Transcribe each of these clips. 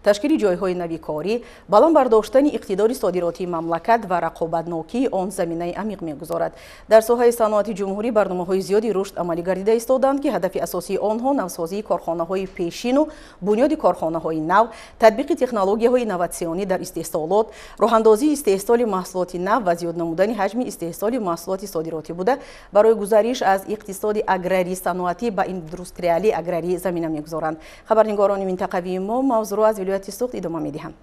ташкили ҷойҳои нави корӣ, баланд бардоштани иқтидори содиротии мамлакат ва рақобатнокии он заминаи амиқ мегузорад. дар соҳаи саноати ҷумҳурӣ барномаҳои зиёди рушд амалӣ гардида истоданд, ки ҳадафи асосии онҳо навсозии корхонаҳои пешину, бунёди корхонаҳои нав, татбиқи технологияҳои инноватсионӣ дар истеҳсолот, роҳандозии истеҳсоли маҳсулоти нав ва зиёд намудани ҳаҷми истеҳсоли маҳсулоти содиротӣ буда, барои гузариш аз иқтисоди аграрӣ саноатӣ ба индустриалии аграрӣ замина мегузоранд. хабарнигорони минтақавии мо мавзӯъро аз вилояти Суғд идома медиҳанд.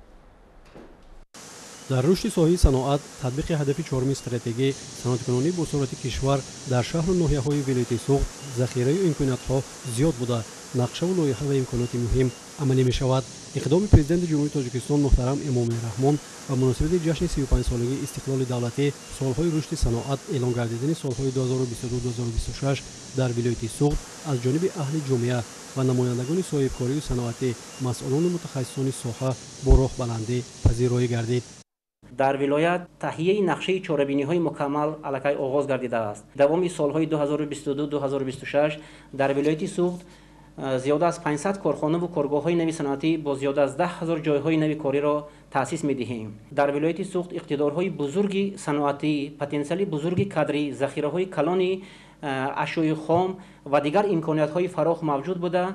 дар рушди соҳаи саноат, татбиқи ҳадафи чорми стратегии саноаткунонии босурати кишвар дар шаҳру ноҳияҳои вилояти Суғд захираи имкониятҳо зиёд буда, нақшаву лоиҳа ва имконоти муҳим амалӣ мешавад. иқдоми президенти ҷумҳурии Тоҷикистон муҳтарам Эмомалӣ Раҳмон ва муносибати ҷашни 35-солагии истиқлоли давлатӣ солҳои рушди саноат эълон гардидани солҳои 2022-2026 дар вилояти Суғд аз ҷониби аҳли ҷомеа ва намояндагони соҳибкорию саноатӣ масъулони мутахассисони соҳа бо роҳбаландӣ пазироӣ гардид. дар вилоят таҳияи нақшаи чорабиниҳои мукаммал аллакай оғоз гардидааст. давоми солҳои 2022-2026 дар вилояти Суғд зиёда аз 500 корхонаву коргоҳҳои нави саноатӣ бо зиёда аз 10 000 ҷойҳои нави кориро таъсис медиҳем. дар вилояти Суғд иқтидорҳои бузурги саноатӣ, потенсиали бузурги кадрӣ, захираҳои калони ашёи хом ва дигар имкониятҳои фароғ мавҷуд буда,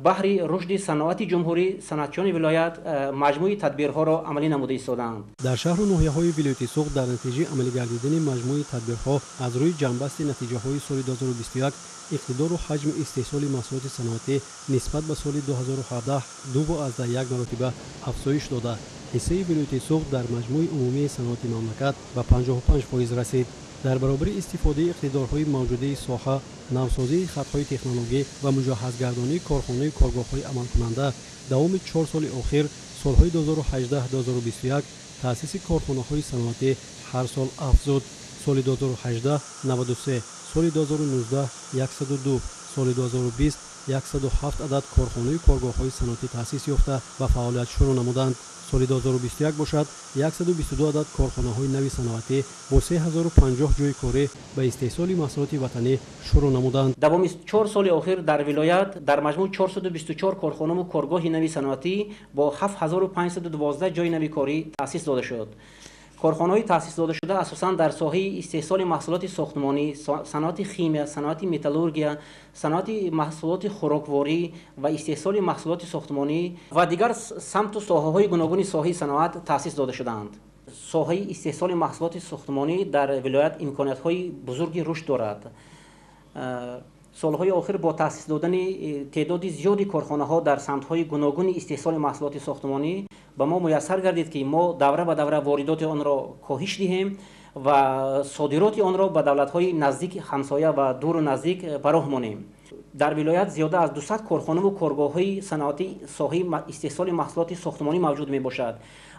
баҳри рушди саноати ҷумҳурӣ санъатчиёни вилоят маҷмӯи тадбирҳоро амалӣ намуда истоданд. дар шаҳру ноҳияҳои вилояти Суғд дар натиҷаи амалӣ гардидани маҷмӯи тадбирҳо аз рӯи ҷамъбасти натиҷаҳои соли 2021 иқтидору ҳаҷми истеҳсоли маҳсулоти саноатӣ нисбат ба соли 2017 2,1 маротиба афзоиш дода, ҳиссаи вилояти Суғд дар маҷмӯи умумии саноати мамлакат ба 55% расид. дар баробари истифодаи иқтидорҳои мавҷудаи соҳа, навсозии хатҳои технологӣ ва муҷаҳҳазгардонии корхонаи коргоҳҳои амалкунанда, давоми 4 соли охир, солҳои 2018-2021 таъсиси корхонаҳои саноатӣ ҳар сол афзуд. соли 2018 93, соли 2019 102, соли 2020 107 адад корхонаи коргоҳҳои саноатӣ таъсис ёфта ва фаъолият шурӯъ намуданд. соли 2021 бошад 122 адад корхонаҳои нави саноатӣ бо 3050 ҷойи корӣ ба истеҳсоли маҳсулоти ватанӣ шурӯъ намуданд. давоми 4 соли охир дар вилоят дар маҷмӯъ 424 корхонаву коргоҳи нави саноатӣ бо 7512 ҷойи нави корӣ таъсис дода шуд. корхонаҳои таъсисдодашуда асосан дар соҳаи истеҳсоли маҳсулоти сохтмонӣ, саноати химия, саноати металлургия, саноати маҳсулоти хӯрокворӣ ва истеҳсоли маҳсулоти сохтмонӣ ва дигар самту соҳаҳои гуногуни соҳаи саноат таъсис дода шуданд. соҳаи истеҳсоли маҳсулоти сохтмонӣ дар вилоят имкониятҳои бузурги рушд дорад. солҳои охир бо таъсис додани теъдоди зиёди корхонаҳо дар самтҳои гуногуни истеҳсоли маҳсулоти сохтмонӣ ба мо муяссар гардид, ки мо давра ба давра воридоти онро коҳиш диҳем ва содироти онро ба давлатҳои наздик, ҳамсоя ва дуру наздик ба роҳ монем. дар вилоят зиёда аз 200 корхонаву коргоҳҳои саноати соҳаи истеҳсоли маҳсулоти сохтмонӣ мавҷуд мебошад.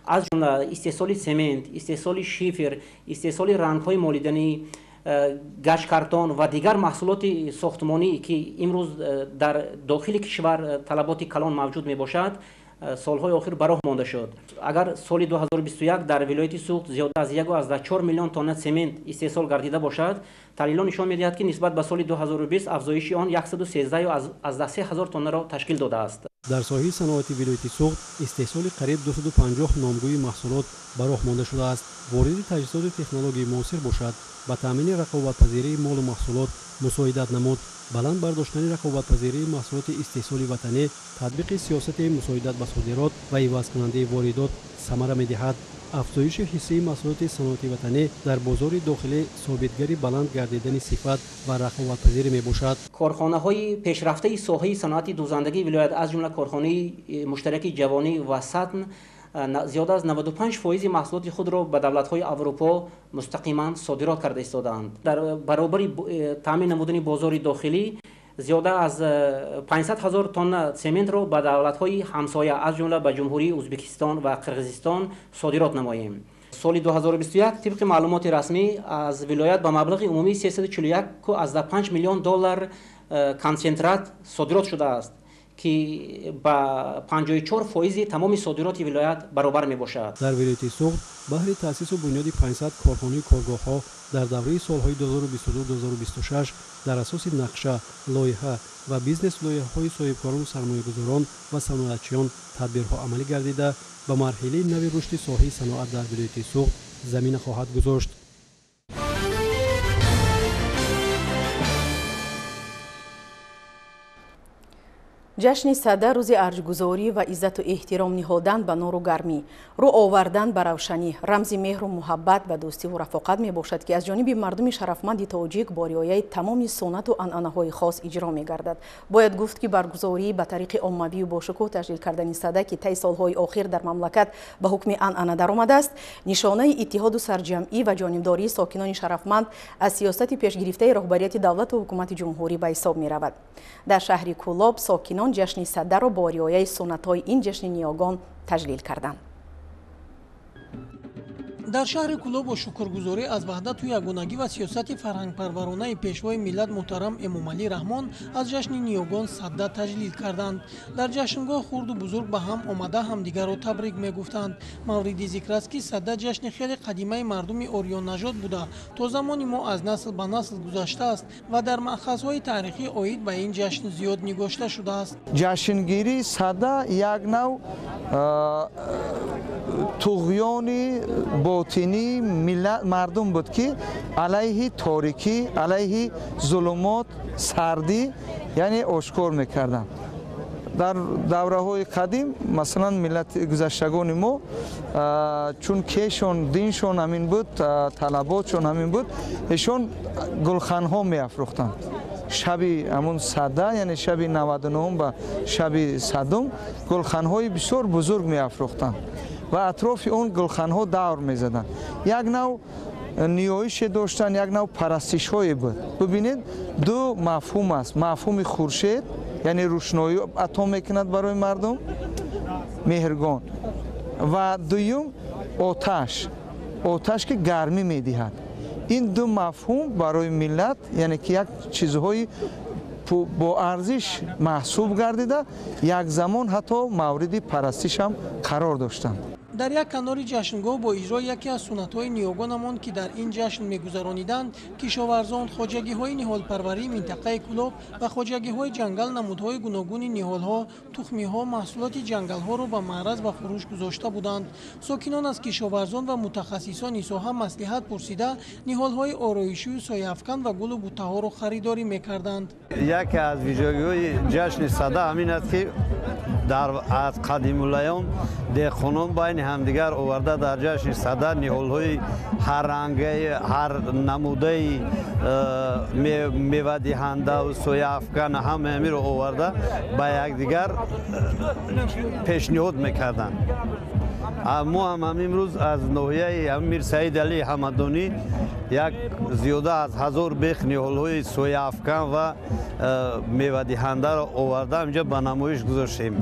аз ҷумла истеҳсоли семент, истеҳсоли шифр, истеҳсоли рангҳои молиданӣ, гашкартон ва дигар маҳсулоти сохтмонӣ ки имрӯз дар дохили кишвар талаботи калон мавҷуд мебошад, солҳои охир ба роҳ монда шуд. агар соли 2021 дар вилояти Суғд зиёда аз 1,4 миллион тонна семент истеҳсол гардида бошад, таҳлилон нишон медиҳад, ки нисбат ба соли 2020 афзоиши он 113 000 тоннаро ташкил додааст. дар соҳаи саноати вилояти Суғд истеҳсоли қариб 250 номгӯи маҳсулот ба роҳ монда шудааст. вориди таҷҳизоти технологияи муосир бошад, ба таъмини рақобатпазирии молу маҳсулот мусоидат намуд. баланд бардоштани рақобатпазирии маҳсулоти истеҳсоли ватанӣ, татбиқи сиёсати мусоидат ба содирот ва ивазкунандаи воридот самара медиҳад. афзоиши ҳиссаи маҳсулоти саноати ватанӣ дар бозори дохилӣ собитгари баланд гардидани сифат ва рақобатпазирӣ мебошад. корхонаҳои пешрафтаи соҳаи саноати дӯзандагии вилоят аз ҷумла корхонаи муштараки ҷавонӣ ва сатн зиёда аз 95% маҳсулоти худро ба давлатҳои аврупо мустақиман содирот карда истодаанд. дар баробари таъмин намудани бозори дохилӣ зиёда аз 500 000 тонна сементро ба давлатҳои ҳамсоя аз ҷумла ба ҷумҳурии Ӯзбекистон ва Қирғизистон содирот намоем. соли 2021 тибқи маълумоти расмӣ аз вилоят ба маблағи умумии 341,5 миллион доллар консентрат содирот шудааст, که با 54% تمام صادرات ولایت برابر می باشد. در ولایت سوخت بهر تأسیس و بنیاد 500 کارخانه کارگاه‌ها در دوره سالهای 2022-2026 در اساس نقشه، لایحه و بیزنس لایحه‌های صاحبکاران، سرمایه‌گذاران و صنایعچیان تدبیرها عملی گردیده به مرحله نوی رشد ساحه صنعت در ولایت سوخت زمینه خواهد گذاشت. ҷашни сада рӯзи арҷгузорӣ ва иззату эҳтиром ниҳодан ба нуру гармӣ, рӯ овардан ба равшанӣ, рамзи меҳру муҳаббат ва дӯстиву рафоқат мебошад, ки аз ҷониби мардуми шарафманди тоҷик бо риояи тамоми суннату анъанаҳои хос иҷро мегардад. Бояд гуфт, ки баргузорӣ ба тариқи оммавию бошукӯҳ таҷлил кардани сада, ки таи солҳои охир дар мамлакат ба ҳукми анъана даромадааст, нишонаи иттиҳоду сарҷамъӣ ва ҷонибдории сокинони шарафманд аз сиясати пешгирифтаи роҳбарияти давлату ҳукумати ҷумҳурӣ ба ҳисоб меравад. дар шаҳри Кӯлоб сокинон ҷашни садаро бо риояи суннатҳои ин ҷашни ниёгон таҷлил карданд. дар шаҳри Кӯлоб бо шукргузорӣ аз ваҳдату ягонагӣ ва сиёсати фарҳангпарваронаи пешвои миллат муҳтарам Эмомалӣ Раҳмон аз ҷашни ниёгон садда таҷлил карданд. дар ҷашнгоҳ хурду бузург ба ҳам омада ҳамдигарро табрик мегуфтанд. мавриди зикр аст, ки садда ҷашни хеле қадимаи мардуми орённажод буда то замони мо аз насл ба насл гузаштааст ва дар маъхазҳои таърихӣ оид ба ин ҷашн зиёд нигошта шудааст. ҷашнгирии садда як нав туғёни ботинӣ мардум буд, ки алайҳи торикӣ, алайҳи зулумот, сардӣ яъне ошкор мекарданд. дар давраҳои қадим масалан миллати гузаштагони мо чун кешон диншон ҳамин буд, талаботшон ҳамин буд, эшон гулханҳо меафрохтанд. шаби ҳамун садда, яъне шаби 99 ба шаби 100 гулханҳои бисёр бузург меафрохтанд ва атрофи он гулханҳо давр мезаданд. як нав ниёише доштанд, як нав парастишҳое буд. бубинед ду мафҳум аст. мафҳуми хуршед, яъне рӯшноӣ ато мекунад барои мардум, меҳргон, ва дуюм оташ, оташ ки гармӣ медиҳад. ин ду мафҳум барои миллат, яъне ки як чизҳои бо арзиш маҳсуб гардида, як замон ҳатто мавриди парастиш ҳам қарор доштанд. дар як канори ҷашнгоҳ бо иҷрои яке аз суннатҳои ниёгонамон, ки дар ин ҷашн мегузарониданд, кишоварзон, хоҷагиҳои ниҳолпарварии минтақаи Кӯлоб ва хоҷагиҳои ҷангал намудҳои гуногуни ниҳолҳо, тухмиҳо, маҳсулоти ҷангалҳоро ба маъраз ва фурӯш гузошта буданд. сокинон аз кишоварзон ва мутахассисони соҳа маслиҳат пурсида ниҳолҳои ороишию сояафкан ва гулу бутаҳоро харидорӣ мекарданд. яке аз виҷоҳиҳои ҷашни сада ҳамин аст, ки аз қадимулаём деҳқонон байни ҳамдигар оварда дар ҷашни сада ниҳолҳои ҳар рангаи ҳар намудаи мевадиҳандаву сояафкан ҳамаамиро оварда ба якдигар пешниҳод мекарданд. мо ҳам имрӯз аз ноҳияи Мир Саид Алии Ҳамадонӣ як зиёда аз 1000 бех ниҳолҳои сояафкан ва мевадиҳандаро оварда инҷа ба намоиш гузоштем.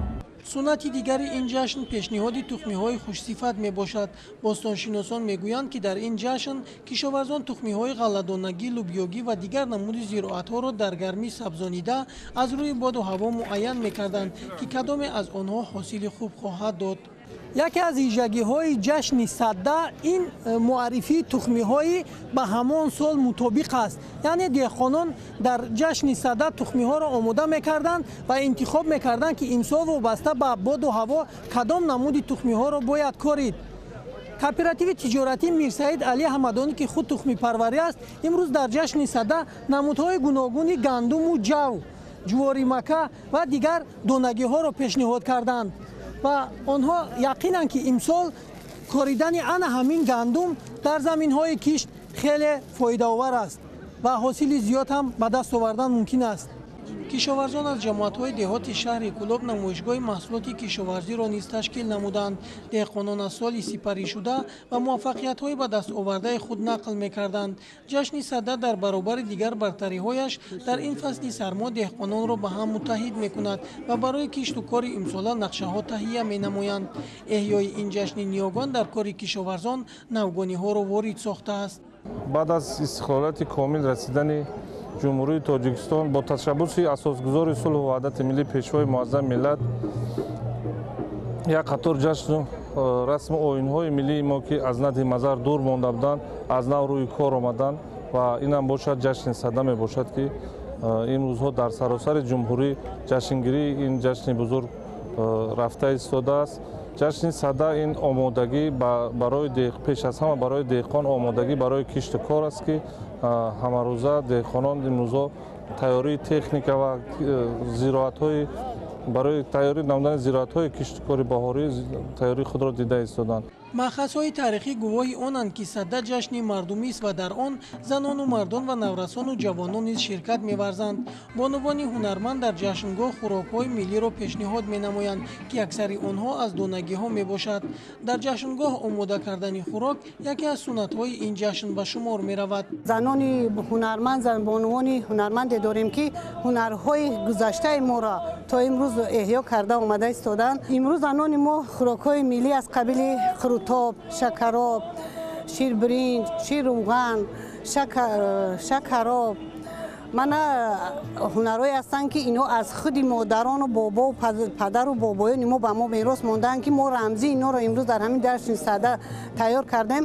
суннати дигари ин ҷашн пешниҳоди тухмиҳои хушсифат мебошад. бостоншиносон мегӯянд, ки дар ин ҷашн кишоварзон тухмиҳои ғалладонагӣ, лубьёгӣ ва дигар намуди зироатҳоро дар гармӣ сабзонида аз рӯи боду ҳаво муайян мекарданд, ки кадоме аз онҳо ҳосили хуб хоҳад дод. яке аз вижагиҳои ҷашни садда ин муаррифии тухмиҳои ба ҳамон сол мутобиқ аст. яъне деҳқонон дар ҷашни садда тухмиҳоро омода мекарданд ва интихоб мекарданд, ки имсол вобаста ба боду ҳаво кадом намуди тухмиҳоро бояд корид. кооперативи тиҷоратӣ Мир Саид Алии Ҳамадонӣ, ки худ тухмипарварӣ аст, имрӯз дар ҷашни садда намудҳои гуногуни гандуму ҷав, ҷуворимака ва дигар донагиҳоро пешниҳод карданд ва онҳо яқинанд, ки имсол коридани ана ҳамин гандум дар заминҳои кишт хеле фоидаовар аст ва ҳосили зиёд ҳам ба даст овардан мумкин аст. кишоварзон аз ҷамоатҳои деҳоти шаҳри Кӯлоб намоишгоҳи маҳсулоти кишоварзиро низ ташкил намуданд. деҳқонон аз соли сипаришуда ва муваффақиятҳои ба дастовардаи худ нақл мекарданд. ҷашни садда дар баробари дигар бартариҳояш дар ин фасли сармо деҳқононро ба ҳам муттаҳид мекунад ва барои кишту кори имсола нақшаҳо таҳия менамоянд. эҳёи ин ҷашни ниёгон дар кори кишоварзон навгониҳоро ворид сохтааст. баъд аз истихолати комил расидани ҷумҳурии тоҷикистон бо ташаббуси асосгузори сулҳу ваҳдати миллӣ пешвои муаззам миллат як қатор ҷашну расму оинҳои миллии мо ки аз нади мазар дур монда буданд аз нав рӯи кор омаданд ва инам бошад ҷашни сада мебошад ки имрӯзҳо дар саросари ҷумҳурӣ ҷашнгирии ин ҷашни бузург рафта истодааст. ҷашни сада ин омодагӣ барои пеш аз ҳама барои деҳқон омодагӣ барои кишту кор аст ки ҳамарӯза деҳқонон имрӯзҳо тайёрии техника ва зироатҳои барои тайёрӣ намудани зироатҳои киштукори баҳорӣ тайёрии худро дида истоданд. маъхазҳои тарихӣ гувоҳи онанд ки сада ҷашни мардумист ва дар он занону мардон ва наврасону ҷавонон низ ширкат меварзанд. бонувони ҳунарманд дар ҷашнгоҳ хӯрокҳои миллиро пешниҳод менамоянд ки аксари онҳо аз донагиҳо мебошад. дар ҷашнгоҳ омода кардани хӯрок яке аз суннатҳои ин ҷашн ба шумор меравад. занони ҳунарманд бонувони ҳунарманде дорем ки ҳунарҳои гузаштаи моро то имрӯз эҳё карда омада истоданд. имрӯз занони мо хӯрокҳои миллӣ аз қабили хурутоб, шакароб, ширбиринҷ, ширруған, шакароб мана ҳунарҳое ҳастанд ки инҳо аз худи модарону бобо падару бобоёни мо ба мо мерос мондаанд ки мо рамзи инҳоро имрӯз дар ҳамин ҷашни сада тайёр кардем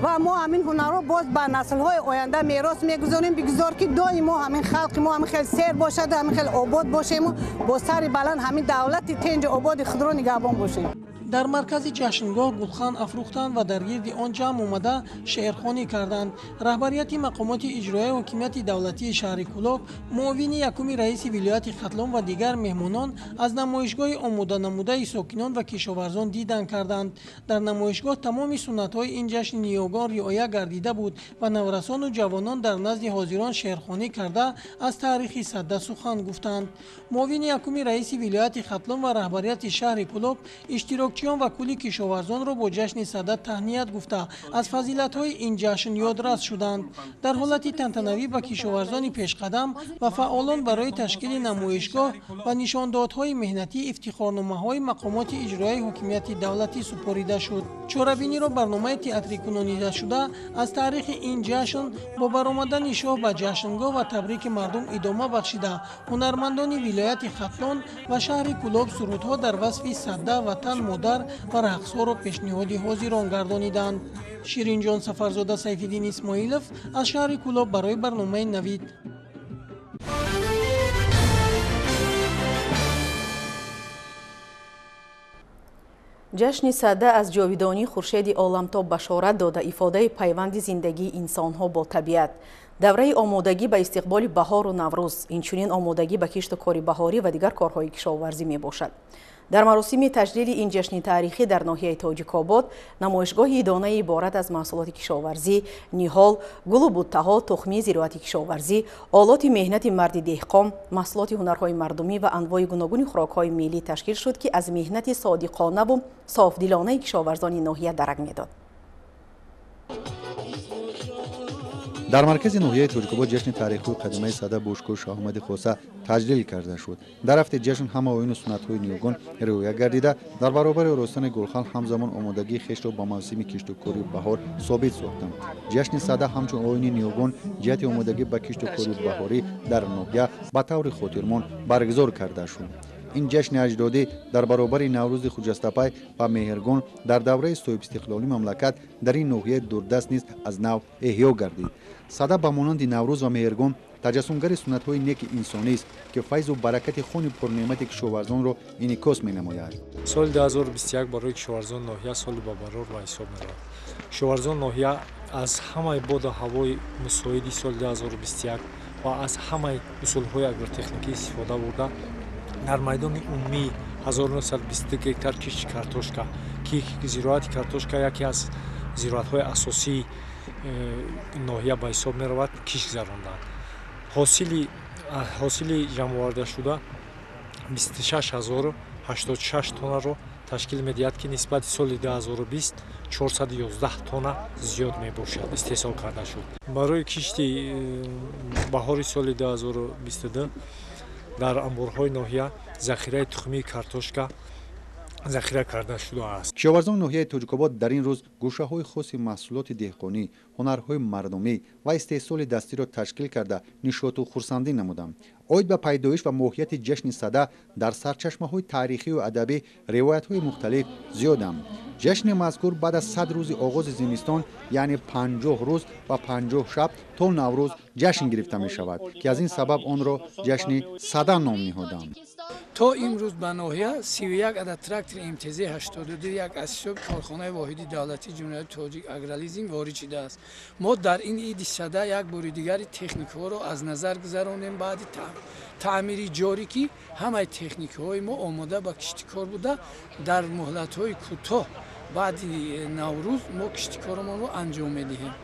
ва мо ҳамин ҳунарро боз ба наслҳои оянда мерос мегузорем бигузор ки доимо ҳамин халқи мо ҳамин хел сер бошад ҳамин хел обод бошему бо сари баланд ҳамин давлати тинҷу ободи худро нигаҳбон бошем. дар маркази ҷашнгоҳ гулхан афрӯхтанд ва дар гирди он ҷамъ омада шеърхонӣ карданд. раҳбарияти мақомоти иҷроияи ҳокимияти давлатии шаҳри Кӯлоб, муовини якуми раиси вилояти Хатлон ва дигар меҳмонон аз намоишгоҳи омоданамудаи сокинон ва кишоварзон дидан карданд. дар намоишгоҳ тамоми суннатҳои ин ҷашни ниёгон риоя гардида буд ва наврасону ҷавонон дар назди ҳозирон шеърхонӣ карда аз таърихи сада сухан гуфтанд. муовини якуми раиси вилояти Хатлон ва раҳбарияти шаҳри Кӯлоб иштирокчиён ва кӯли кишоварзонро бо ҷашни сада таҳният гуфта аз фазилатҳои ин ҷашн ёдрас шуданд. дар ҳолати тантанавӣ ба кишоварзони пешқадам ва фаъолон барои ташкили намоишгоҳ ва нишондодҳои меҳнатӣ ифтихорномаҳои мақомоти иҷроияи ҳокимияти давлатӣ супорида шуд. чорабиниро барномаи театрӣ кунонидашуда аз таърихи ин ҷашн бо баромадани шоҳ ба ҷашнгоҳ ва табрики мардум идома бахшида ҳунармандони вилояти Хатлон ва шаҳри Кӯлоб сурудҳо дар васфи сада ватан модар ва рақсҳоро пешниҳоди ҳозирон гардониданд. ширинҷон Сафарзода, Сайфиддин Исмоилов аз шаҳри Кӯлоб барои барномаи Навид. ҷашни сада аз ҷовидонии хуршеди оламтоб башорат дода ифодаи пайванди зиндагии инсонҳо бо табиат. давраи омодагӣ ба истиқболи баҳору наврӯз инчунин омодагӣ ба кишту кори баҳорӣ ва дигар корҳои кишоварзӣ мебошад. дар маросими таҷлили ин ҷашни таърихӣ дар ноҳияи Тоҷикобод намоишгоҳи донаи иборат аз маҳсулоти кишоварзӣ, ниҳол, гулу буттаҳо, тухмии зироати кишоварзӣ, олоти меҳнати марди деҳқон, маҳсулоти ҳунарҳои мардумӣ ва анвои гуногуни хӯрокҳои миллӣ ташкил шуд ки аз меҳнати содиқонаву софдилонаи кишоварзони ноҳия дарак медод. дар маркази ноҳияи Тоҷикобод ҷашни таърихии қадимаи сада бо ушкои шоҳомади хоса таҷлил карда шуд. дар ҳафте ҷашн ҳама оину суннатҳои ниёгон риоя гардида дар баробари оростани гулхан ҳамзамон омодагии хешро ба мавсими киштукори баҳор собит сохтанд. ҷашни сада ҳамчун оини ниёгон ҷиҳати омодагӣ ба киштукори баҳорӣ дар ноҳия ба таври хотирмон баргузор карда шуд. ин ҷашни аҷдодӣ дар баробари наврӯзи хуҷастапай ва меҳргон дар давраи соҳибистиқлолӣ мамлакат дар ин ноҳияи дурдаст низ аз нав эҳё гардид. сада ба монанди наврӯз ва меҳргон таҷассумгари суннатҳои неки инсонист ки файзу баракати хуни пурнеъмати кишоварзонро инъикос менамояд. соли 2021 барои кишоварзон ноҳия соли бабарор ба ҳисоб меравад. кишоварзон ноҳия аз ҳамаи боду ҳавои мусоиди соли 2021 ва аз ҳамаи усулҳои агротехникӣ истифода бурда дар майдони умумии 1922 гектар кишти картошка ки зироати картошка яке аз зироатҳои асосии ноҳия ба ҳисоб меравад кишт заронданд. ҳосили ҷамъовардашуда 26086 тоннаро ташкил медиҳад ки нисбати соли 2020 411 тонна зиёд мебошад истеҳсол карда шуд. барои кишти баҳори соли 2022 дар амборҳои ноҳия захираи тухмии картошка ذخیره کرده شده است. کشاورزان ناحیه تاجیک‌آباد در این روز گوشه‌های خاص محصولات دهقانی، هنرهای مردمی و استحصال دستی را تشکیل کرده نشاط و خرسندی نمودند. عاید به پیدایش و ماهیت جشن صده در سرچشمه‌های تاریخی و ادبی روایت‌های مختلف زیادند. جشن مذکور بعد از 100 روز آغاز زمستان یعنی 50 روز و 50 شب تا نوروز جشن گرفته می شود که از این سبب آن را جشن صده نام نهادند. تا امروز به ناحیه 31 عدد تراکتور امتیازی 82 یک اسیاب کارخانه واحدی دولتی جمهوری تاجیک اگرالیزینگ وارد شده است. ما در این عید صده یک بار دیگر تکنیک ها را از نظر گذرانیم. بعد تعمیری جاری که همه تکنیک های ما آماده به کشت کار بوده. در مهلت های کوتاه بعد نوروز ما کشت کارمان را انجام میدهیم.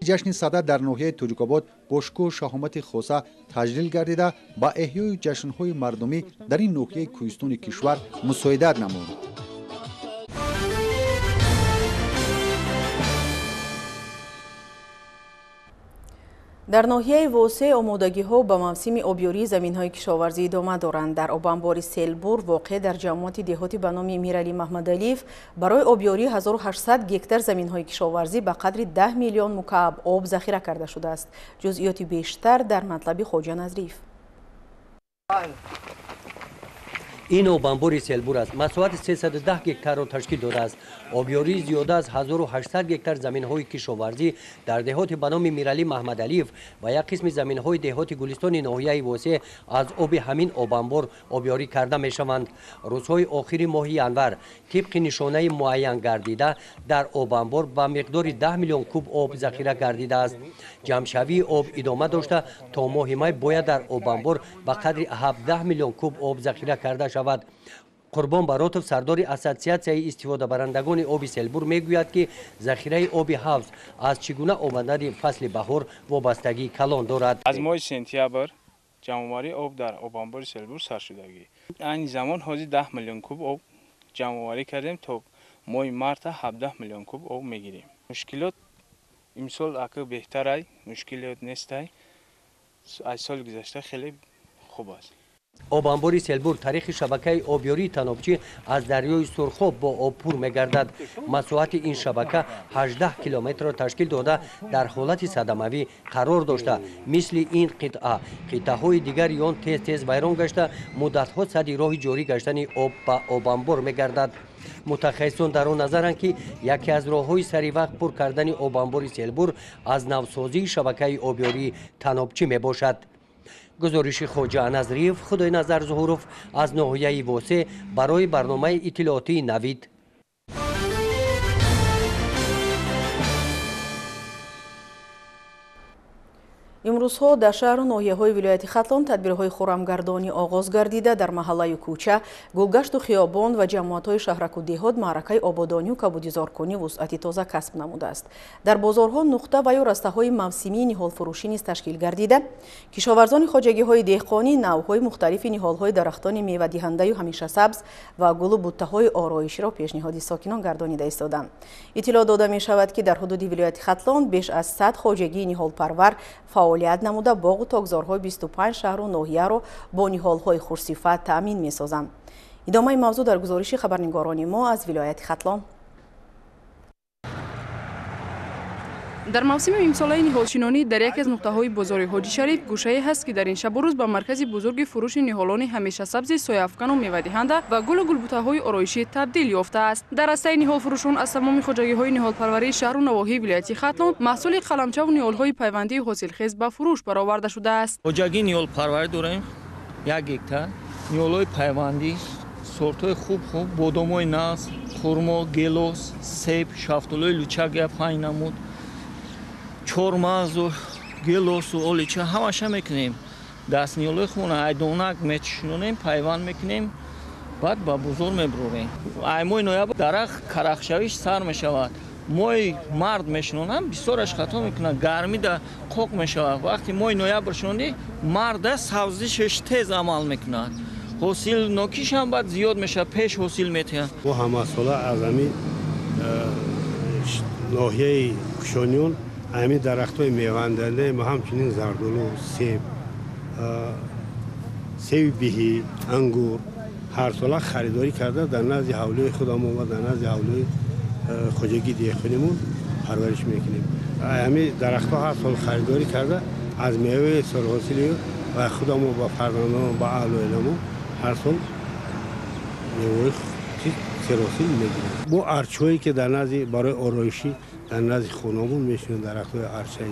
جشن صده در ناحیه تاجیک‌آباد باشگاه شهامت خواسته تجلیل گردیده با احیای جشن‌های مردمی در این ناحیه کوهستان کشور مساعدت نمود. در ناحیه واسه آمادگی‌ها به موسم آبیاری زمین‌های کشاورزی ادامه دارند. در آبانبار سیلبور واقع در جماعت دهاتی به نام میرعلی محمدعلیف برای آبیاری 1800 گکتار زمین‌های کشاورزی به قدر 10 میلیون مکعب آب ذخیره کرده شده است. جزئیات بیشتر در مطلب خواجه نظریف. این آبانبار سیلبور است. مساحت 310 گکتار را تشکیل داده است. آبیاری زیاده از 1800 گکتار زمین‌های کشاورزی در دهات به نام میرعلی محمدعلیف و یک قسم زمین‌های دهات گلستان ناحیه واسع از آب همین آبانبار آبیاری کرده می‌شوند. روزهای آخر ماه ینور طبق نشانه معین گردیده در آبانبار به مقدار 10 میلیون کوب آب ذخیره گردیده است. جمع‌شوی آب ادامه داشته تا ماه می باید در آبانبار به قدر 17 میلیون کوب آب ذخیره کرده شود. قربان براتوف سردار اسوسیاسیون استفاده برندگان آب سیلبور میگوید که ذخیره آب حوض از چگونه آمدن فصل بهار وابستگی کلان دارد. از ماه سپتامبر جمع‌آوری آب در آبانبار سیلبور سر شدگی. این زمان حاضر 10 میلیون کوب آب جمع‌آوری کردیم تا ماه مارس 17 میلیون کوب آب میگیریم. مشکلات امسال اگه بهتره، مشکلات نیست. از سال گذشته خیلی خوب است. آبانبار سیلبور تاریخ شبکه آبیاری تنابچی از دریای سرخاب با آب پر می‌گردد. مساحت این شبکه 18 کیلومتر را تشکیل داده در حالت صدموی قرار داشته. مثل این قطعه‌های دیگر آن تیز ویران گشته مدت‌ها صد راه جاری گشتن آب به آبانبار می‌گردد. متخصصان در آن نظرند که یکی از راه‌های سریع وقت پر کردن آبانبار سیلبور از نوسازی شبکه آبیاری تنابچی میباشد. گزارش خواجه نظریف خدای نظر ظهوروف از ناحیه واسع برای برنامه اطلاعاتی نوید. امروزها در شهر و ناحیه‌های ولایت خطلان تدبیرهای خرمگردانی آغاز گردیده. در محله کوچه، گلگشت و خیابان و جماعت‌های شهرک و دهات معرکه آبادانی و کبودیزارکنی وسعت تازه کسب نموده است. در بازارها نقطه و یا رسته‌های موسمی نهال فروشی نیز تشکیل گردیده. کشاورزان خواجگی‌های دهقانی نوع‌های مختلف نهال‌های درختان میوه دهنده و همیشه سبز و گل و بوته‌های آرایشی را پیشنهاد ساکنان گردانیده ایستادند. اطلاع داده می‌شود که در حدود ولایت خطلان بیش از 100 خواجگی نهال پرور فعالیت نموده باغ و تاگزارهای 25 شهر و ناحیه را با نهال‌های خورصفت تأمین می‌سازند. ادامه موضوع در گزارش خبرنگاران ما از ولایت خطلان. در موسم امساله نهالشینانی در یک از نقطه‌های بازار حاجی شریف گوشه‌ای هست که در این شب و روز به مرکز بزرگ فروش نهالان همیشه سبز، سویافکن و میوه دهنده و گل و گلبوته‌های آرایشی تبدیل یافته است. در راسته نهال فروشان از تمام خواجگی‌های نهال پروری شهر و نواحی ولایت خطلان محصول قلمچه و نهال‌های پیوندی حاصلخیز به فروش برآورده شده است. خواجگی نهال پروری داریم 1 گکتار، نهال‌های پیوندی سورت‌های خوب بادام‌های ناز، خرما، گلوس، سیب، شافتالوی لوچک یا پایین نمود، چورماز و گلوس و اولیچه همش میکنیم. دست نیالوی خونه ایدونک میچشونیم، پیوند میکنیم، بعد با بزرگ میبروریم. ایموی نویابر درخت کرخشویش سر میشود. موی مرد میشنونم بسیارش خطا میکنه، گرمی در قوق میشود. وقتی موی نویابر شوندی مرد سبزیش تیز عمل میکند. حاصل نوکیش هم بعد زیاد میشه، پیش حاصل میتونه. و همه ساله از همین ناحیه کشانیون همین درخت‌های میوه‌دهنده ما همچنین زردالو، سیب بهی، انگور هر سال خریداری کرده در نزد حوله خودمون و در نزد حوله خوجگی دیخونمون پرورش میکنیم. همین درختها هر سال خریداری کرده از میوه سرحاصلی و خودمون با فرزندان با اهل و عیلمون هر سال میوه سرحاصل میگیریم. با ارچه‌ای که در نزد برای آرایشی در نزد خونمون میشون درخت‌های ارچه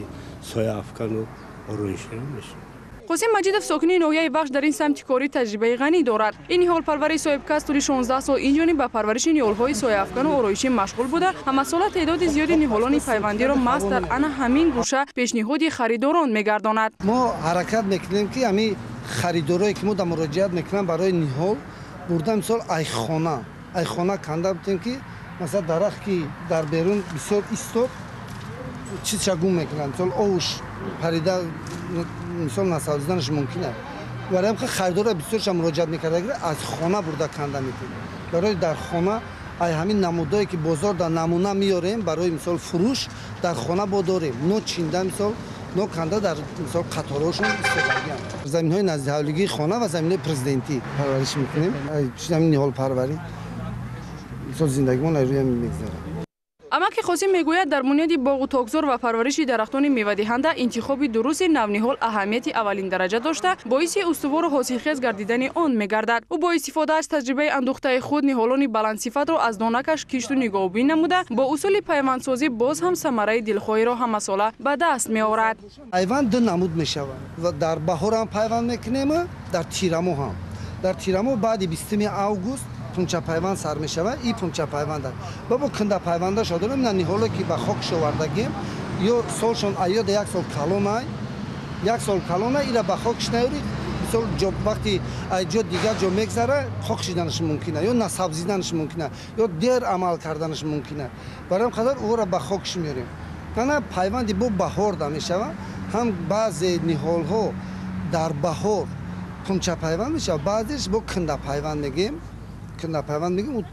سایه افکن و آرایشی میشون. حسین مجیدов ساکنی ناحیه بخش در این سمت کاری تجربه غنی دارد. این نهال پروری صاحب از طول 16 سال اینجانی به پرورش نهال‌های سایه افکن و آرایشی مشغول بوده. همه سال تعداد زیادی نهالان پیوندی را محض در آن همین گوشه پیشنهاد خریداران میگرداند. ما حرکت میکنیم که همین خریدارایی که ما در مراجعت میکنیم برای نهال بردم مثال ایخانه کنده بودیم که مثلا درخت که در بیرون بسیار ایستاد چیز شگون میکنن مثال آوش پریده مثال نسازیدنش ممکنه. برای همین خریدار بسیارش مراجعت میکرده از خانه برده کنده میکنیم. برای در خانه همین نمودایی که بازار در نمونه میاریم برای مثال فروش در خانه با داریم. نو چینده مثال نو کنده در مثال قطارهاشون استفاده هم. زمین‌های نزد حولیگی خانه و زمین‌های پرزیدنتی پرورش میکنیم. همین نهال پروری مثال زندگیمون روی همین میگذره. اما که خاصی میگوید در بنیاد باغ و تاکزار و پرورش درختان میوه‌دهنده انتخاب درست نو‌نهال اهمیت اولین درجه داشته باعث استوار و حاصلخیز گردیدن آن میگردد. او با استفاده از تجربه اندوخته خود نهالان بلندصفت را از دانکش کشت و نگاهبین نموده با اصول پیوندسازی باز هم ثمره دلخواهی را هم مساله به دست میآورد. پیوند دو نمود میشود و در بهار هم پیوند میکنیم در تیرمو هم. در تیرمو بعد 20 اوگوست پونچه پیوند سر می شود. این پونچه پیوند است. با کنده پیونده شده نه نهالی که به خاک آوردگیم یا سالشون ایاد یک سال کلونای یک سال کلونای اینا به خاکش نیارید مثلا جا وقتی جا دیگر جا میگذره خاک شدنش ممکنه یا نسبزیدنش ممکنه یا دیر عمل کردنش ممکنه. برای همین خاطر او را به خاکش میاریم. نه پیوندی با بهار ده می شود. هم بعضی نهال ها در بهار پونچه پیوند می شود بعضیش با کنده پیوند میگیم. کنده پیوند میگیم اون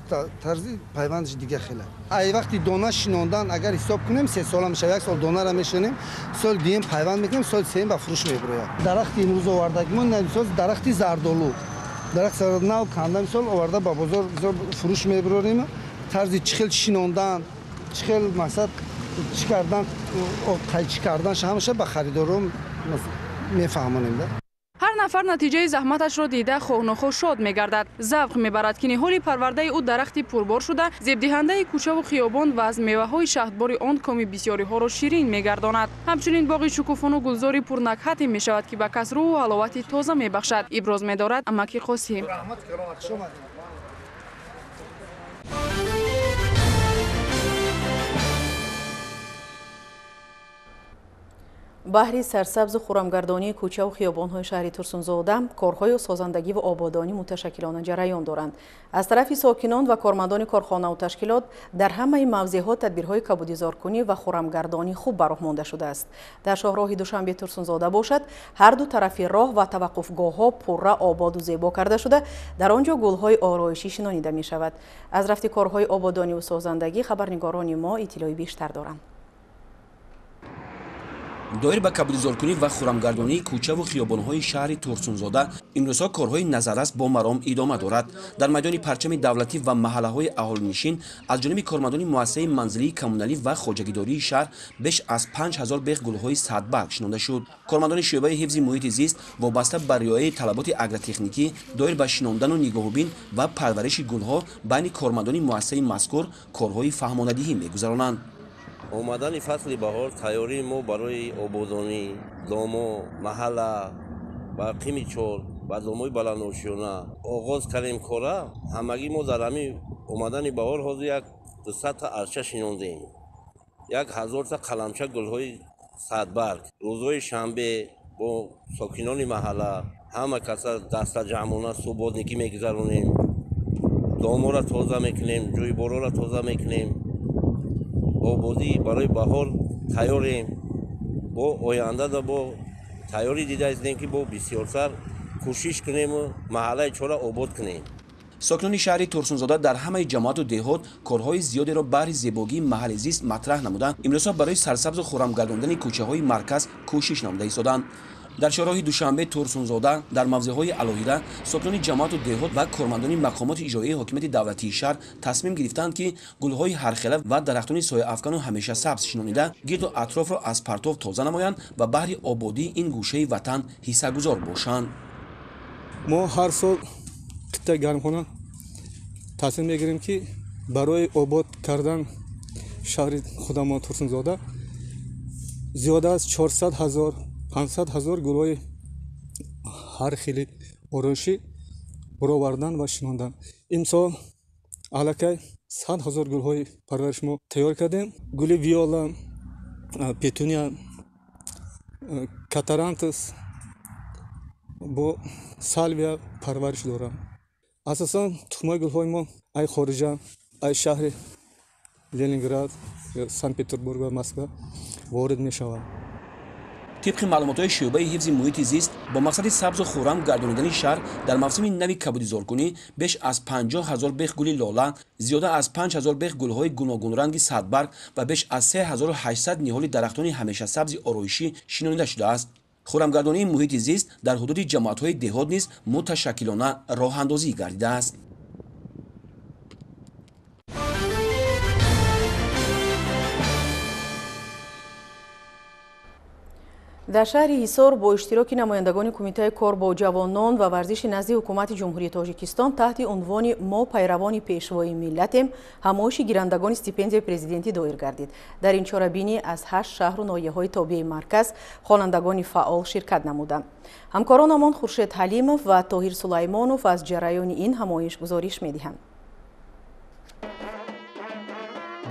طرزی پیوندش دیگه خیلی. ای وقتی دانه شیناندن اگر حساب کنیم 3 سال میشه یک سال دانه را میشونیم سال دیگه پیوند میکنیم سال سوم به فروش میبریم. درخت امروز آوردگیمون نمیساز درختی زردالو درخت زردالو کنده مثال آورده با بازار فروش میبریم. طرزی چخل شیناندن چخل مثلا چی کردن قیچی کردنش همیشه به خریدارم میفهمونیم. هر نفر نتیجه زحمتش را دیده خواه شاد میگردد. ذوق میبرد که نهال پرورده او درختی پربار شده زیبدهنده کوچه و خیابان و از میوه های شهدبار آن کامی بسیاری ها را شیرین میگرداند. همچنین باغ شکوفان و گلزاری پرنکهتی میشود که به کس روح و حلاوت تازه میبخشد. ابراز میدارد امکی قاسم. بحری سرسبز و خرمگردانی کوچه و خیابان‌های شهر ترسونزاده کارهای سازندگی و آبادانی متشکلانه جریان دارند. از طرف ساکنان و کارمندان کارخانه و تشکیلات در همه موضع‌ها تدبیرهای کبودیزارکنی و خرمگردانی خوب به راه مانده شده است. در شاهراه دوشنبه ترسونزاده باشد هر دو طرف راه و توقفگاه‌ها پرره آباد و زیبا کرده شده در آنجا گل‌های آرایشی شنانیده می‌شود. از رفت کارهای آبادانی و سازندگی خبرنگاران ما اطلاعی بیشتر دارند. доир ба кабудизоркунӣ ва хӯрамгардонии кӯча ву хиёбонҳои шаҳри турсунзода имрӯзҳо корҳои назаррас бо маром идома дорад. дар майдони парчами давлатӣ ва маҳаллаҳои аҳолинишин аз ҷониби кормандони муассисаи манзилии коммуналӣ ва хоҷагидории шаҳр беш аз 5000 бех гулҳои садбарг шинонда шуд. кормандони шӯъбаи ҳифзи муҳити зист вобаста ба риояи талаботи агротехникӣ доир ба шинондану нигоҳубин ва парвариши гулҳо байни кормандони муассисаи мазкур корҳои фаҳмонадиҳӣ мегузаронанд. омадани фасли баҳор тайёрии мо барои ободонӣ домо маҳалла ва қимичор ва домои баландошиёна оғоз кардем кора. ҳамагӣ мо дар ҳамин омадани баҳор ҳозир як 200 та арча шинондем, 1000 та қаламча гулҳои садбарг. рӯзҳои шанбе бо сокинони маҳалла ҳама каса дастаҷамъона субботникӣ мегузаронем, домора тоза мекунем, ҷӯйборора тоза мекунем. ободӣ барои баҳор тайёрем. бо оянда да бо тайёрӣ дида истем ки бо бисёртар кӯшиш кунему маҳаллаи чора обод кунем. сокинони шаҳри турсунзода дар ҳамаи ҷамоату деҳот корҳои зиёдеро баҳри зебогии маҳалли зист матраҳ намуданд. имрӯзҳо барои сарсабзу хӯрамгардондани кӯчаҳои марказ кӯшиш намуда истоданд. дар чороҳи душанбе турсунзода дар мавзеъҳои алоҳида сокинони ҷамоату деҳот ва кормандони мақомоти иҷроии ҳокимияти давлатии шаҳр тасмим гирифтанд ки гулҳои ҳархела ва дарахтони сояафкану ҳамешасабз шинонида гирду атрофро аз партов тоза намоянд ва баҳри ободии ин гӯшаи ватан ҳиссагузор бошанд. мо ҳар сол қиттаи гармхона тасмим мегирем ки барои обод кардан шаҳри худамо турсунзода зиёда аз 400,000-500,000 гулҳои ҳар хели ороишӣ баровардан ва шинондан. Имсол аллакай 100,000 гулҳои парвариш мо тайёр кардем. Гули виола, петуния, катарантус бо салвия парвариш дорам. асосан тухмаи гулҳои мо ай хориҷа, ай шаҳри Ленинград, Санкт-Петербург ва Москва ворид мешавад. тибқи маълумотҳои шӯъбаи ҳифзи муҳити зист бо мақсади сабзу хӯрам гардонидани шаҳр дар мавсими нави кабудизоркунӣ беш аз 50,000 бех гули лола, зиёда аз 5,000 бех гулҳои гуногунранги садбарг ва беш аз 3800 ниҳоли дарахтони ҳамешасабзи ороишӣ шинонида шудааст. хӯрамгардонии муҳити зист дар ҳудуди ҷамоатҳои деҳот низ муташаккилона роҳандозӣ гардидааст. дар шаҳри ҳисор бо иштироки намояндагони кумитаи кор бо ҷавонон ва варзиши назди ҳукумати ҷумҳурии Тоҷикистон таҳти унвони «Мо пайравони пешвои миллатем» ҳамоиши гирандагони стипендияи президентӣ доир гардид. дар ин чорабинӣ аз 8 шаҳру ноҳияҳои тобеи марказ хонандагони фаъол ширкат намуданд. ҳамкоронамон Хуршед Ҳалимов ва Тоҳир Сулаймонов аз ҷараёни ин ҳамоиш гузориш медиҳанд.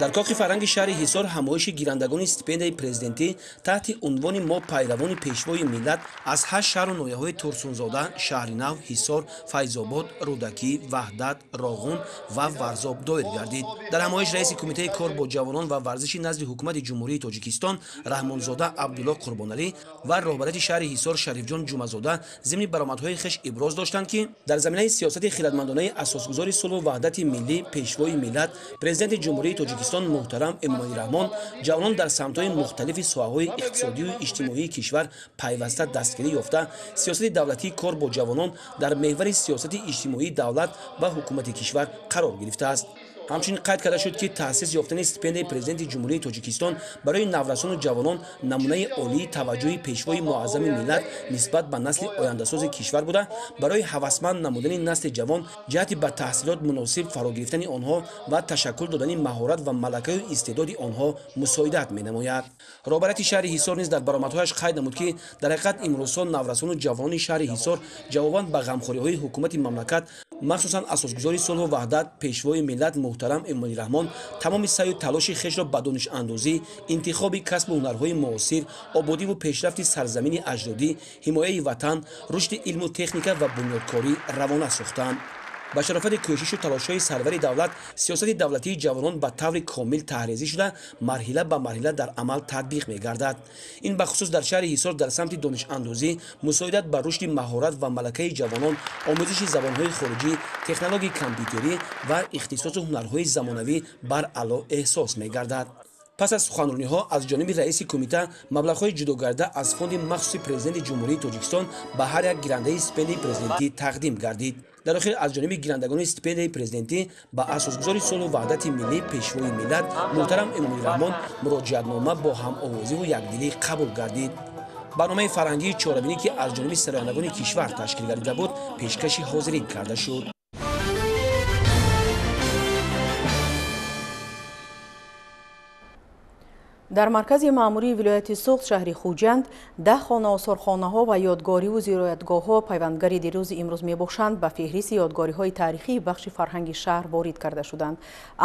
дар коқи фарҳанги шаҳри ҳисор ҳамоиши гирандагони стипендияи президентӣ таҳти унвони «Мо пайравони пешвои миллат» аз 8 шаҳру ноҳияҳои Турсунзода, Шаҳринав, Ҳисор, Файзобод, Рӯдакӣ, Ваҳдат, Роғун ва Варзоб доир гардид. дар ҳамоиш раиси кумитаи кор бо ҷавонон ва варзиши назди ҳукумати ҷумҳурии Тоҷикистон Раҳмонзода Абдулло Қурбоналӣ ва роҳбарияти шаҳри Ҳисор Шарифҷон Ҷумазода зимни баромадҳои хеш иброз доштанд ки дар заминаи сиёсати хиратмандонаи асосгузори сулҳу ваҳдати миллӣ пешвои миллат президенти ҷумҳурии Тоҷикистон муҳтарам Эмомалӣ Раҳмон ҷавонон дар самтҳои мухталифи соҳаҳои иқтисодию иҷтимоии кишвар пайваста дастгирӣ ёфта сиёсати давлатии кор бо ҷавонон дар меҳвари сиёсати иҷтимоии давлат ва ҳукумати кишвар қарор гирифтааст. ҳамчунин қайд карда шуд ки таъсис ёфтани стипендияи президенти ҷумҳурии Тоҷикистон барои наврасону ҷавонон намунаи олии таваҷҷӯҳи пешвои муаззами миллат нисбат ба насли ояндасози кишвар буда барои ҳавасманд намудани насли ҷавон ҷиҳати ба таҳсилот муносиб фаро гирифтани онҳо ва ташаккул додани маҳорат ва малакаю истеъдоди онҳо мусоидат менамояд. роҳбарияти шаҳри Ҳисор низ дар баромадҳояш қайд намуд ки дар ҳақиқат имрӯзҳо наврасону ҷавонони шаҳри Ҳисор ҷавобан ба ғамхориҳои ҳукумати мамлакат махсусан асосгузори сулҳу ваҳдат пешвои миллат муҳтарам Эмомалӣ Раҳмон тамоми саъю талоши хешро ба донишандозӣ, интихоби касбу ҳунарҳои муосир, ободиву пешрафти сарзамини аҷдодӣ, ҳимояи ватан, рушди илму техника ва бунёдкорӣ равона сохтанд. ба шарофати кӯшишу талошҳои сарвари давлат сиёсати давлатии ҷавонон ба таври комил таҳризӣ шуда марҳила ба марҳила дар амал татбиқ мегардад. ин бахусус дар шаҳри Ҳисор дар самти донишандозӣ мусоидат ба рушди маҳорат ва малакаи ҷавонон, омӯзиши забонҳои хориҷӣ, технологияи компютерӣ ва ихтисосу ҳунарҳои замонавӣ баръало эҳсос мегардад. пас аз суханрониҳо аз ҷониби раиси кумита маблағҳои ҷудогарда аз фонди махсуси президенти ҷумҳурии Тоҷикистон ба ҳар як гирандаи стипендияи президентӣ тақдим гардид. дар охир аз ҷониби гирандагони стипендияи президентӣ ба асосгузори сулҳу ваҳдати миллӣ пешвои миллат муҳтарам Эмомалӣ Раҳмон муроҷиатнома бо ҳамовозиву якдилӣ қабул гардид. барномаи фарҳангии чорабинӣ ки аз ҷониби сарояндагони кишвар ташкил гардида буд пешкаши ҳозирин карда шуд. дар маркази маъмурии вилояти Суғд шаҳри Хуҷанд 10 хонаосорхонаҳо ва ёдгориву зироятгоҳҳо пайвандгари дирӯзи имрӯз мебошанд ба феҳристи ёдгориҳои таърихии бахши фарҳанги шаҳр ворид карда шуданд.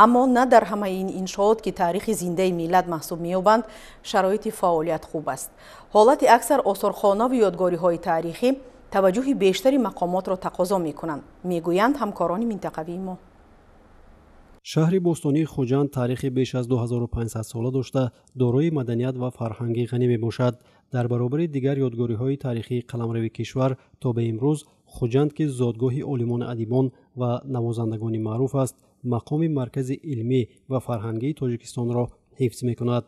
аммо на дар ҳамаи ин иншоот ки таърихи зиндаи миллат маҳсуб меёбанд шароити фаъолият хуб аст. ҳолати аксар осорхонаву ёдгориҳои таърихӣ таваҷҷӯҳи бештари мақомотро тақозо мекунанд, мегӯянд ҳамкорони минтақавии мо. шаҳри бостонии Хуҷанд таърихи беш аз 2500 сола дошта дорои маданият ва фарҳанги ғанӣ мебошад. дар баробари дигар ёдгориҳои таърихии қаламрави кишвар то ба имрӯз Хуҷанд ки зодгоҳи олимони адибон ва навозандагони маъруф аст, мақоми маркази илмӣ ва фарҳангии Тоҷикистонро ҳифз мекунад.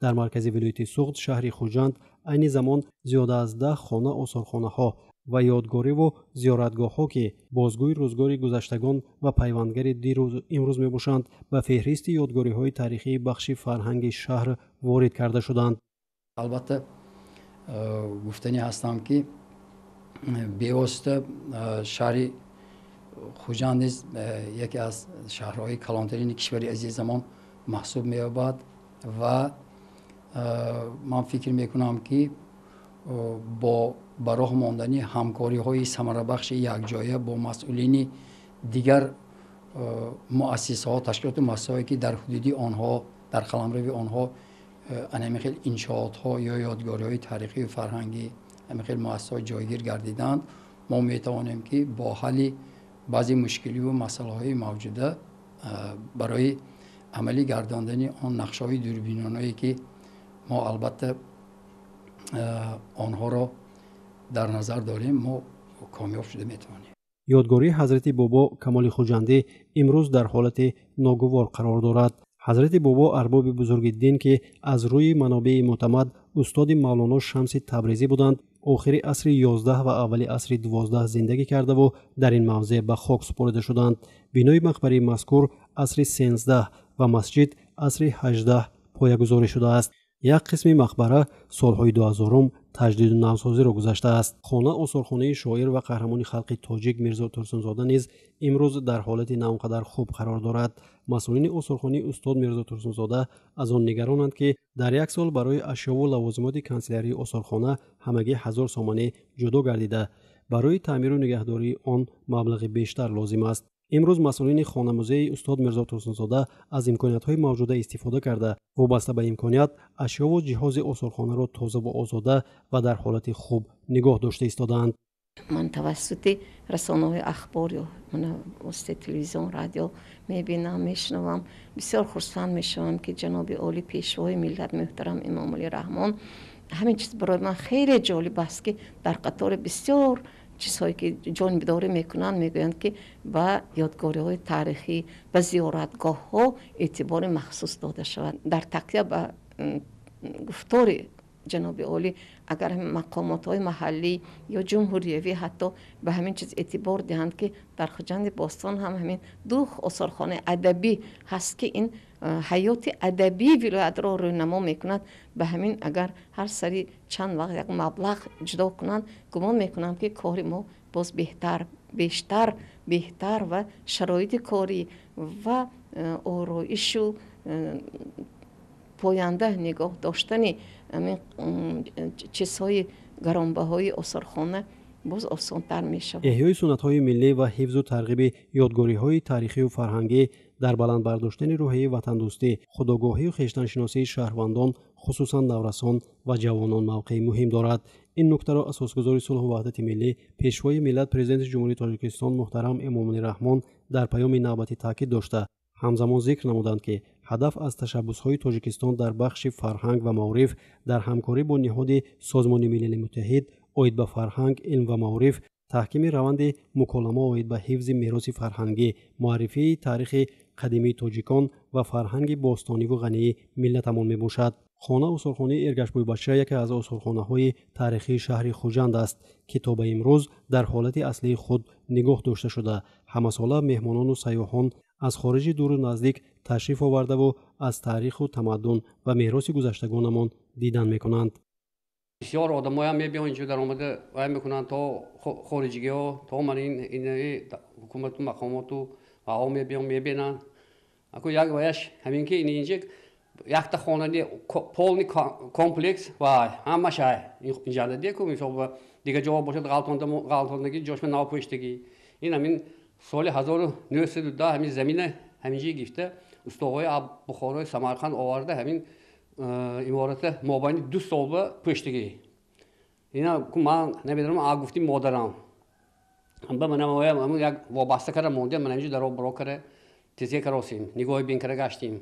در مرکز ولایت سوخت شهر خوجند عین زمان زیاده از 10 خانه آثارخانه ها و یادگاری و زیارتگاه ها که بازگوی روزگار گذشتگان و پیوندگر دیروز امروز می باشند به فهرست یادگاری های تاریخی بخش فرهنگ شهر وارد کرده شدند. البته گفتنی هستم که بیوسته شهر خوجند یکی از شهرهای کلانترین کشور عزیزمان محسوب می یابد و من فکر می کنم که با براه ماندنی همکاری های ثمره بخش یکجایه با مسئولین دیگر مؤسسه ها تشکیلات و مؤسسه‌ای که در حدود آنها در قلمرو آنها انمیخیل انشاءات ها یا یادگاری های تاریخی و فرهنگی انمیخیل مؤسسه جایگیر گردیدند ما می توانیم که با حل بعضی مشکلی و مسئله های موجوده برای عملی گرداندن آن نقشه های دوربینانهایی که ما البته آنها را در نظر داریم ما کامیاب شده میتوانیم. یادگاری حضرت بابا کمال خوجندی امروز در حالت ناگوار قرار دارد. حضرت بابا ارباب بزرگ دین که از روی منابع معتمد استاد مولانا شمس تبریزی بودند آخر عصر 11 و اول عصر 12 زندگی کرده و در این موضع به خاک سپرده شدند. بنای مقبره مذکور عصر 13 و مسجد عصر 18 پایه‌گذاری شده است. یک قسم مقبره سالهای 2000 تجدید نوسازی را گذشته است. خانه آثارخانه شاعر و قهرمان خلق تاجیک میرزا ترسونزاده نیز امروز در حالت ناانقدر خوب قرار دارد. مسئولین آثارخانه استاد میرزا ترسونزاده از آن نگرانند که در یک سال برای اشیا و لوازمات کانسلری آثارخانه همگی 1000 سامانه جدا گردیده برای تعمیر و نگهداری آن مبلغ بیشتر لازم است. امروز مسئولین خانه موزه استاد میرزا ترسونزاده از امکانیت‌های موجوده استفاده کرده وابسته به امکانیت اشیا و جهاز آثارخانه را تازه و آزاده و در حالت خوب نگاه داشته ایستادند. من توسط رسانه‌های اخبار یا من واسطه تلویزیون رادیو می‌بینم میشنوم بسیار خرسند میشوم که جناب عالی پیشوای ملت محترم امام علی رحمان همین چیز برای من خیلی جالب است که در قطار بسیار چیزهایی که جانبداری میکنند میگویند که با یادگاری های تاریخی و زیارتگاه ها اعتبار مخصوص داده شود. در تکیه به گفتار جناب عالی اگر مقامات های محلی یا جمهوریوی حتی به همین چیز اعتبار دهند که در خوجند باستان هم همین دو آثارخانه ادبی هست که این حیات ادبی ولایت را رونما میکند به همین اگر هر سری چند وقت یک مبلغ جدا کنند گمان میکنم که کار ما باز بهتر و شرایط کاری و آرایش و پاینده نگاه داشتن چیزهای گرانبهای آثارخانه باز آسان‌تر می‌شود. احیای سنت‌های ملی و حفظ و ترغیب یادگاری‌های تاریخی و فرهنگی در بلند برداشتن روحیه وطن‌دوستی، خودآگاهی و خویشتن‌شناسی شهروندان خصوصاً نورسان و جوانان موقع مهم دارد. این نکته را اساسگذار صلح و وحدت ملی پیشوای ملت پرزیدنت جمهوری تاجیکستان محترم امام علی رحمان در پیام نوبتی تاکید داشته همزمان ذکر نمودند که هدف از تشبس‌های تاجیکستان در بخش فرهنگ و معارف در همکاری با نهاد سازمان ملل متحد اوید به فرهنگ، علم و معارف، تحکیم روند مکالمه اوید به حفظ میراث فرهنگی، معرفی تاریخ قدیمی تاجیکان و فرهنگ باستانی و غنی ملتمان میباشد. خانه آثارخانه ارگشبوی بچه یکی از آثارخانه‌های تاریخی شهر خوجند است که تا به امروز در حالت اصلی خود نگاه داشته شده. همه ساله مهمانان و سیاحان از خارج دور و نزدیک تشریف آورده و از تاریخ و تمدن و میراث گذشتگانمان دیدن میکنند. بسیار آدم‌ها هم می‌بینن اینجا در آمده و میکنن تا خارجی‌ها تا من این حکومت و مقامات و عوام می‌بینن. اكو یک وایش همین که اینجا یک تا خانه پولنی کمپلکس و همه شای اینجا دیگه مثلا دیگه جواب باشه غلطاندگی جوش ناو پشتگی این همین سال 1902 همین زمین همینجا گفته استوای بخارای سمرقند آورده همین امارات مابین 2 سال پشتگی اینا که من نمیدونم آگفتی مادرم با من یک وابسته کردم مونده من اینجا در برو کرده تیزی کراسیم نگاه بین کرده گشتیم.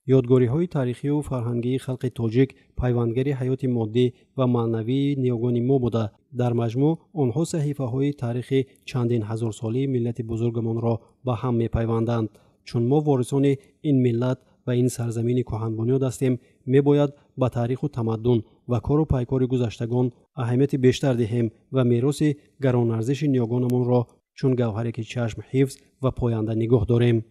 یادگاری‌های تاریخی و فرهنگی خلق تاجیک پیوندگری حیات مادی و معنوی نیاگان ما بوده. در مجموع آنها صحیفه‌های تاریخی چندین هزار ساله ملت بزرگمان را به هم می‌پیوندند. چون ما وارثان این ملت و این سرزمین کهن بنیاد هستیم میباید به تاریخ و تمدن و کار و پیکار گذشتگان اهمیت بیشتر دهیم و میراث گران ارزش نیاگانمان را چون گوهری که چشم حفظ و پاینده نگاه داریم.